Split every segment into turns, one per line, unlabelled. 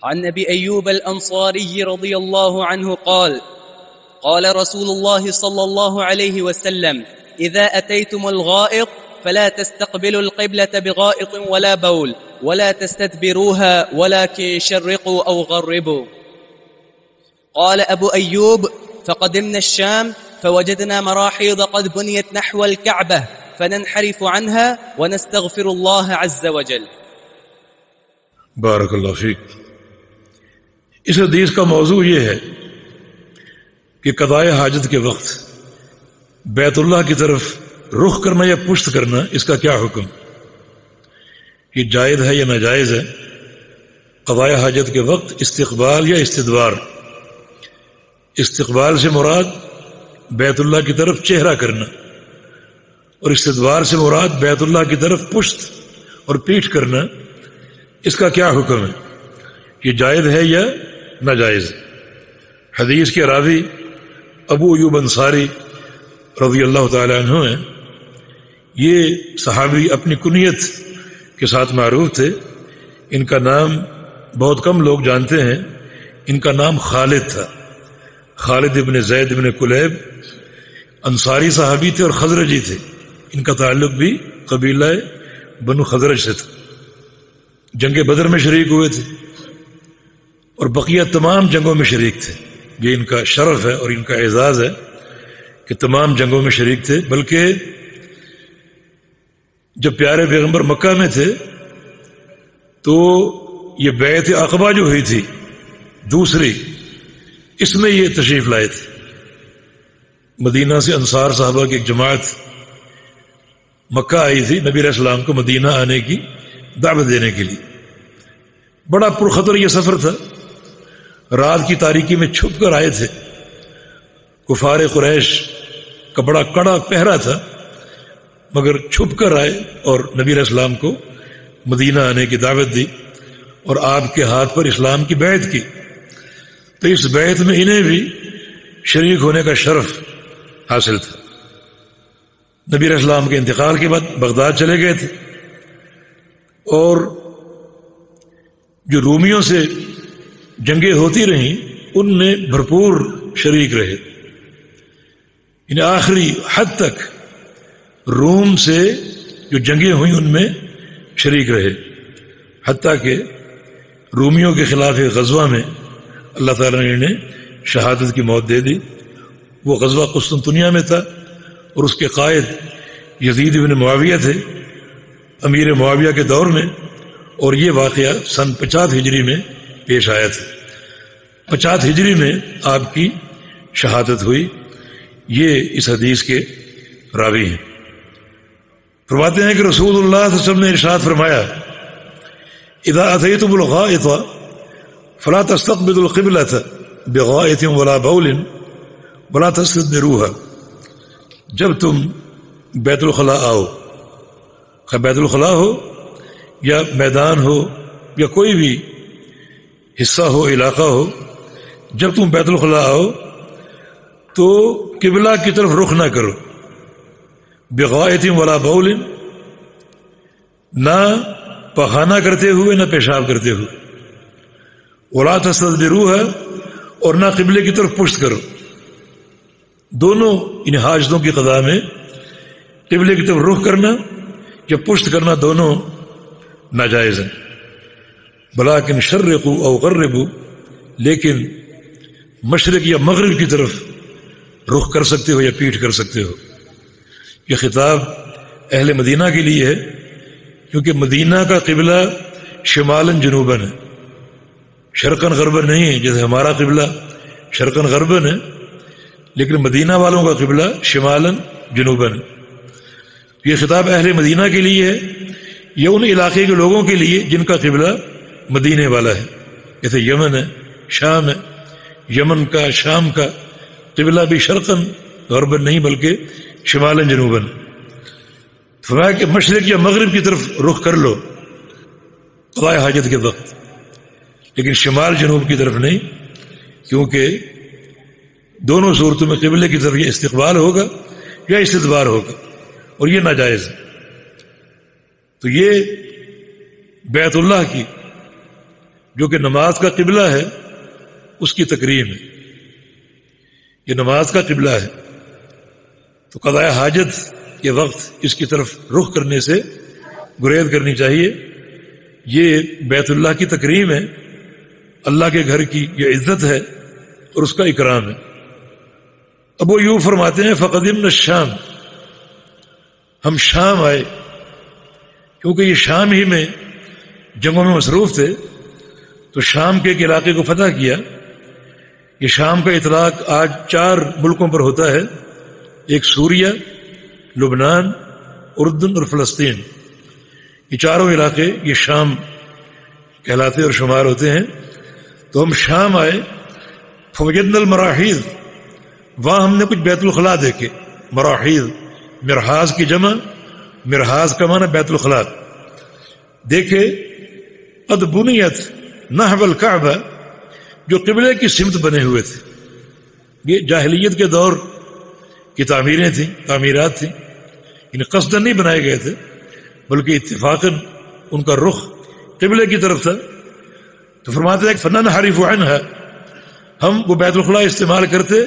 عن أبي أيوب الأنصاري رضي الله عنه قال قال رسول الله صلى الله عليه وسلم إذا أتيتم الغائط فلا تستقبلوا القبلة بغائط ولا بول ولا تستدبروها ولكن شرقوا أو غربوا. قال أبو أيوب فقدمنا الشام فوجدنا مراحيض قد بنيت نحو الكعبة فننحرف عنها ونستغفر الله عز وجل.
بارک اللہ فیک. اس حدیث کا موضوع یہ ہے کہ قضاء حاجت کے وقت بیت اللہ کی طرف رخ کرنا یا پشت کرنا، اس کا کیا حکم؟ یہ جائز ہے یا ناجائز ہے؟ قضاء حاجت کے وقت استقبال یا استدبار؟ استقبال سے مراد بیت اللہ کی طرف چہرہ کرنا، اور استدبار سے مراد بیت اللہ کی طرف پشت اور پیٹھ کرنا. اس کا کیا حکم ہے؟ یہ جائز ہے یا ناجائز؟ حدیث کے راوی ابو ایوب انصاری رضی اللہ تعالی عنہ ہیں. یہ صحابی اپنی کنیت کے ساتھ معروف تھے. ان کا نام بہت کم لوگ جانتے ہیں. ان کا نام خالد تھا، خالد ابن زید ابن کلیب. انصاری صحابی تھے اور خزرجی تھے. ان کا تعلق بھی قبیلہ بنو خزرج سے تھا. جنگ بدر میں شریک ہوئے تھے اور بقیہ تمام جنگوں میں شریک تھے. یہ ان کا شرف ہے اور ان کا اعزاز ہے کہ تمام جنگوں میں شریک تھے. بلکہ جب پیارے پیغمبر مکہ میں تھے تو یہ بیعت عقبہ جو ہوئی تھی دوسری، اس میں یہ تشریف لائے تھے. مدینہ سے انصار صحابہ کی ایک جماعت مکہ آئی تھی نبی علیہ السلام کو مدینہ آنے کی دعوت دینے کے لیے. بڑا پرخطر یہ سفر تھا. رات کی تاریکی میں چھپ کر آئے تھے. کفار قریش کا بڑا کڑا پہرا تھا، مگر چھپ کر آئے اور نبی علیہ السلام کو مدینہ آنے کی دعوت دی اور آپ کے ہاتھ پر اسلام کی بیعت کی. تو اس بیعت میں انہیں بھی شریک ہونے کا شرف حاصل تھا. نبی علیہ السلام کے انتقال کے بعد بغداد چلے گئے تھے اور جو رومیوں سے جنگیں ہوتی رہیں ان میں بھرپور شریک رہے. یعنی آخری حد تک روم سے جو جنگیں ہوئیں ان میں شریک رہے، حتیٰ کہ رومیوں کے خلاف غزوہ میں اللہ تعالیٰ نے انہیں شہادت کی موت دے دی. وہ غزوہ قسطنطنیہ میں تھا اور اس کے قائد یزید بن معاویہ تھے، امیر معاویہ کے دور میں. اور یہ واقعہ سن 50 ہجری میں پیش آیا تھا. 50 ہجری میں آپ کی شہادت ہوئی. یہ اس حدیث کے راوی ہیں. فرماتے ہیں کہ رسول اللہ صلی اللہ علیہ وسلم نے ارشاد فرمایا اذا اتیتم الغائط فلا تستقبلوا القبلة بغائط ولا بول ولا تستدبروها. جب تم بیت الخلاء آؤ، بیت الخلاء ہو یا میدان ہو یا کوئی بھی حصہ ہو، علاقہ ہو، جب تم بیت الخلاء آؤ تو قبلہ کی طرف رخ نہ کرو. بغائط ولا بول، نہ پخانہ کرتے ہوئے نہ پیشاب کرتے ہوئے. ولا تستدبروها، اور نہ قبلے کی طرف پشت کرو. دونوں ان حاجتوں کی قضاء میں قبلے کی طرف رخ کرنا یا پشت کرنا دونوں ناجائز ہیں. بلاکن شرقوا او غربوا، لیکن مشرق یا مغرب کی طرف رخ کر سکتے ہو یا پیٹھ کر سکتے ہو. یہ خطاب اہل مدینہ کے لیے ہے کیونکہ مدینہ کا قبلہ شمالاً جنوباً ہے، شرقاً غرباً نہیں ہے جیسے ہمارا قبلہ شرقاً غرباً ہے، لیکن مدینہ والوں کا قبلہ شمالاً جنوباً ہے. یہ خطاب اہل مدینہ کے لیے ہے یا ان علاقے کے لوگوں کے لیے جن کا قبلہ مدینے والا ہے، جیسے یمن ہے، شام ہے. یمن کا شام کا قبلہ بھی شرقاً غرباً نہیں بلکہ شمالاً جنوباً. فرمایا کہ مشرق یا مغرب کی طرف رخ کر لو قضاء حاجت کے وقت، لیکن شمال جنوب کی طرف نہیں، کیونکہ دونوں صورتوں میں قبلے کی طرف یہ استقبال ہوگا یا استدبار ہوگا اور یہ ناجائز ہے. تو یہ بیت اللہ کی جو کہ نماز کا قبلہ ہے اس کی تکریم ہے. یہ نماز کا قبلہ ہے تو قضاء حاجت کے وقت اس کی طرف رخ کرنے سے گریز کرنی چاہیے. یہ بیت اللہ کی تکریم ہے، اللہ کے گھر کی یہ عزت ہے اور اس کا اکرام ہے. ابو ایوب فرماتے ہیں فقدمنا الشام، ہم شام آئے، کیونکہ یہ شام ہی میں جنگوں میں مصروف تھے تو شام کے ایک علاقے کو فتح کیا. یہ شام کا اطلاق آج 4 ملکوں پر ہوتا ہے، ایک سوریہ، لبنان، اردن اور فلسطین. یہ چاروں علاقے یہ شام کہلاتے اور شمار ہوتے ہیں. تو ہم شام آئے، فوجدنا المراحیض، وہاں ہم نے کچھ بیت الخلاء دیکھے. مراحیض مرحاض کی جمع، مرحاض کا معنی بیت الخلاء. دیکھے قد بنیت نحو الکعبہ، جو قبلے کی سمت بنے ہوئے تھے. یہ جاہلیت کے دور کی تعمیریں تھیں، تعمیرات تھیں، ان قصداً نہیں بنائے گئے تھے بلکہ اتفاقاً ان کا رخ قبلے کی طرف تھا. تو فرماتے ہیں کہ فننحرف عنہا، ہم وہ بیت الخلاء استعمال کرتے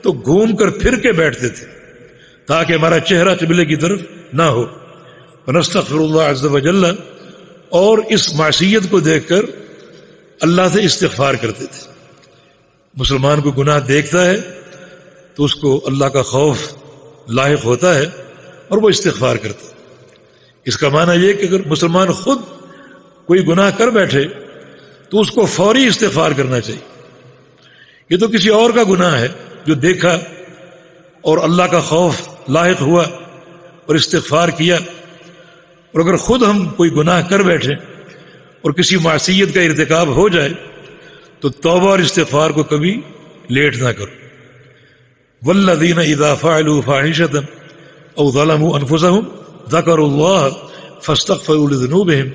تو گھوم کر پھر کے بیٹھتے تھے تاکہ ہمارا چہرہ قبلے کی طرف نہ ہو. ونستغفر اللہ عز وجل، اور اس معصیت کو دیکھ کر اللہ سے استغفار کرتے تھے. مسلمان کو گناہ دیکھتا ہے تو اس کو اللہ کا خوف لاحق ہوتا ہے اور وہ استغفار کرتا ہے. اس کا معنی یہ کہ اگر مسلمان خود کوئی گناہ کر بیٹھے تو اس کو فوری استغفار کرنا چاہیے. یہ تو کسی اور کا گناہ ہے جو دیکھا اور اللہ کا خوف لاحق ہوا اور استغفار کیا. اور اگر خود ہم کوئی گناہ کر بیٹھے اور کسی معصیت کا ارتکاب ہو جائے تو توبہ اور استغفار کو کبھی لیٹ نہ کرو. والذین اذا فعلوا فاحشۃ او ظلموا انفسهم ذکروا اللہ فاستغفروا لذنوبهم.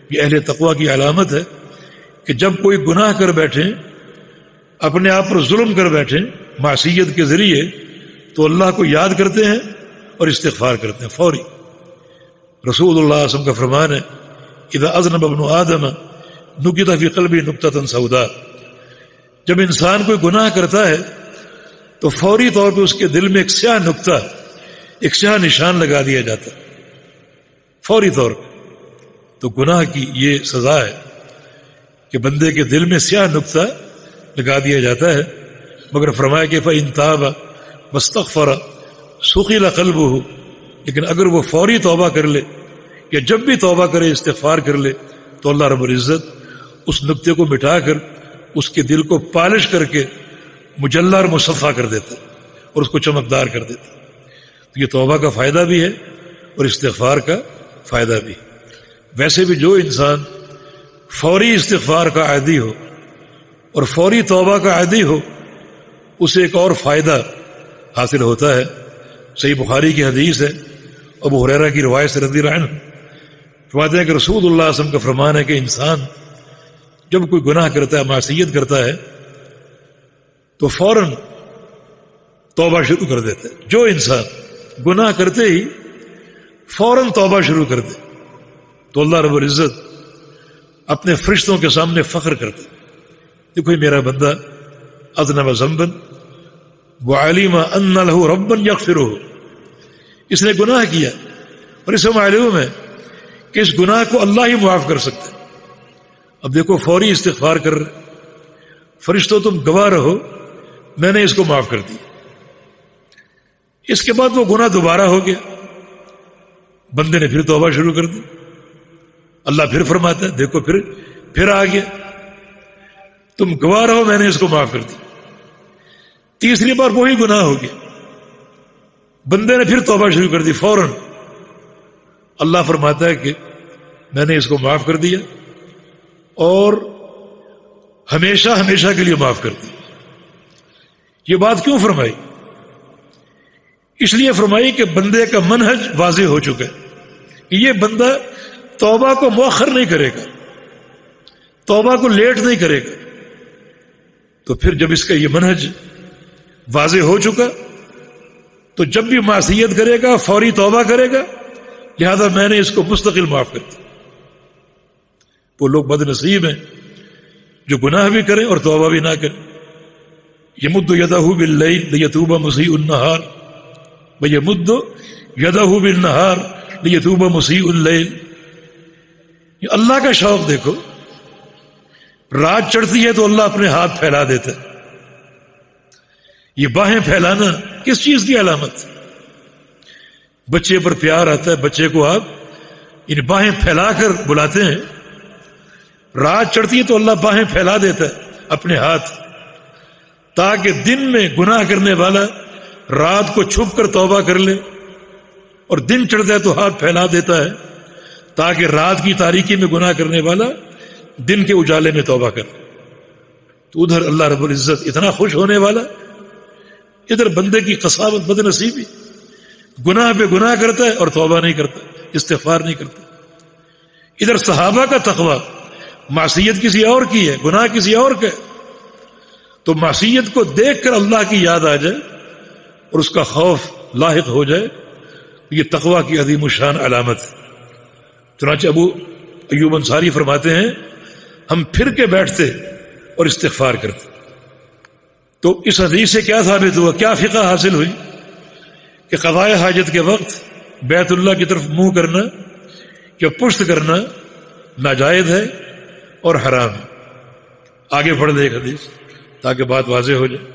یہ اہل تقوی کی علامت ہے کہ جب کوئی گناہ کر بیٹھیں، اپنے آپ پر ظلم کر بیٹھیں معصیت کے ذریعے، تو اللہ کو یاد کرتے ہیں اور استغفار کرتے ہیں فوری. رسول اللہ صلی اللہ علیہ وسلم کا فرمان ہے اذا اذنب ابن آدم نکت فی قلبی نکتۃ سوداء، جب انسان کوئی گناہ کرتا ہے تو فوری طور پہ اس کے دل میں ایک سیاہ نقطہ، ایک سیاہ نشان لگا دیا جاتا ہے فوری طور پہ. تو گناہ کی یہ سزا ہے کہ بندے کے دل میں سیاہ نقطہ لگا دیا جاتا ہے. مگر فرمایا کہ فإن تاب واستغفر سُقِلَ قلبه، لیکن اگر وہ فوری توبہ کر لے یا جب بھی توبہ کرے استغفار کر لے تو اللہ رب العزت اس نقطے کو مٹا کر اس کے دل کو پالش کر کے مجلہ اور مصفہ کر دیتا اور اس کو چمکدار کر دیتا. تو یہ توبہ کا فائدہ بھی ہے اور استغفار کا فائدہ بھی. ویسے بھی جو انسان فوری استغفار کا عادی ہو اور فوری توبہ کا عادی ہو اسے ایک اور فائدہ حاصل ہوتا ہے. صحیح بخاری کی حدیث ہے، ابو ہریرہ کی روایت سے رضی اللہ عنہ فرماتے ہیں کہ رسول اللہ صلی اللہ علیہ وسلم کا فرمان ہے کہ انسان جب کوئی گناہ کرتا ہے، معصیت کرتا ہے، تو فوراً توبہ شروع کر دیتا ہے. جو انسان گناہ کرتے ہی فوراً توبہ شروع کر دے تو اللہ رب العزت اپنے فرشتوں کے سامنے فخر کرتے، دیکھو یہ میرا بندہ اذنب ذنبا وعلم ان له ربا یغفرہ، اس نے گناہ کیا اور اسے معلوم ہے کہ اس گناہ کو اللہ ہی معاف کر سکتا ہے. اب دیکھو فوری استغفار کر رہے، فرشتوں تم گواہ رہو میں نے اس کو معاف کر دیا. اس کے بعد وہ گناہ دوبارہ ہو گیا، بندے نے پھر توبہ شروع کر دی، اللہ پھر فرماتا ہے دیکھو پھر آ گیا، تم گواہ رہو میں نے اس کو معاف کر دی. تیسری بار وہی گناہ ہو گیا، بندے نے پھر توبہ شروع کر دی فوراً. اللہ فرماتا ہے کہ میں نے اس کو معاف کر دیا اور ہمیشہ ہمیشہ کے لیے معاف کر دی. یہ بات کیوں فرمائی؟ اس لیے فرمائی کہ بندے کا منہج واضح ہو چکا ہے کہ یہ بندہ توبہ کو مؤخر نہیں کرے گا، توبہ کو لیٹ نہیں کرے گا. تو پھر جب اس کا یہ منہج واضح ہو چکا تو جب بھی معصیت کرے گا فوری توبہ کرے گا، لہذا میں نے اس کو مستقل معاف کر دیا. وہ لوگ بد نصیب ہیں جو گناہ بھی کریں اور توبہ بھی نہ کریں. یمد یدہ باللیل لیتوب مسیء النہار ویمد یدہ بالنہار لیتوب مسیء اللیل. اللہ کا شوق دیکھو، رات چڑھتی ہے تو اللہ اپنے ہاتھ پھیلا دیتا ہے. یہ باہیں پھیلانا کس چیز کی علامت؟ بچے پر پیار آتا ہے، بچے کو آپ ان باہیں پھیلا کر بلاتے ہیں. رات چڑھتی ہے تو اللہ باہیں پھیلا دیتا ہے اپنے ہاتھ، تاکہ دن میں گناہ کرنے والا رات کو چھپ کر توبہ کر لے، اور دن چڑھتا ہے تو ہاتھ پھیلا دیتا ہے تاکہ رات کی تاریکی میں گناہ کرنے والا دن کے اجالے میں توبہ کر. تو ادھر اللہ رب العزت اتنا خوش ہونے والا، ادھر بندے کی قساوت بد نصیبی، گناہ پہ گناہ کرتا ہے اور توبہ نہیں کرتا، استغفار نہیں کرتا. ادھر صحابہ کا تقویٰ، معصیت کسی اور کی ہے، گناہ کسی اور کا ہے، تو معصیت کو دیکھ کر اللہ کی یاد آ جائے اور اس کا خوف لاحق ہو جائے، یہ تقویٰ کی عظیم الشان علامت ہے. چنانچہ ابو ایوب انصاری فرماتے ہیں ہم پھر کے بیٹھتے اور استغفار کرتے. تو اس حدیث سے کیا ثابت ہوا، کیا فقہ حاصل ہوئی؟ کہ قضاء حاجت کے وقت بیت اللہ کی طرف منہ کرنا یا پشت کرنا ناجائز ہے اور حرام ہے. آگے پڑھ دے ایک حدیث تاکہ بات واضح ہو جائے.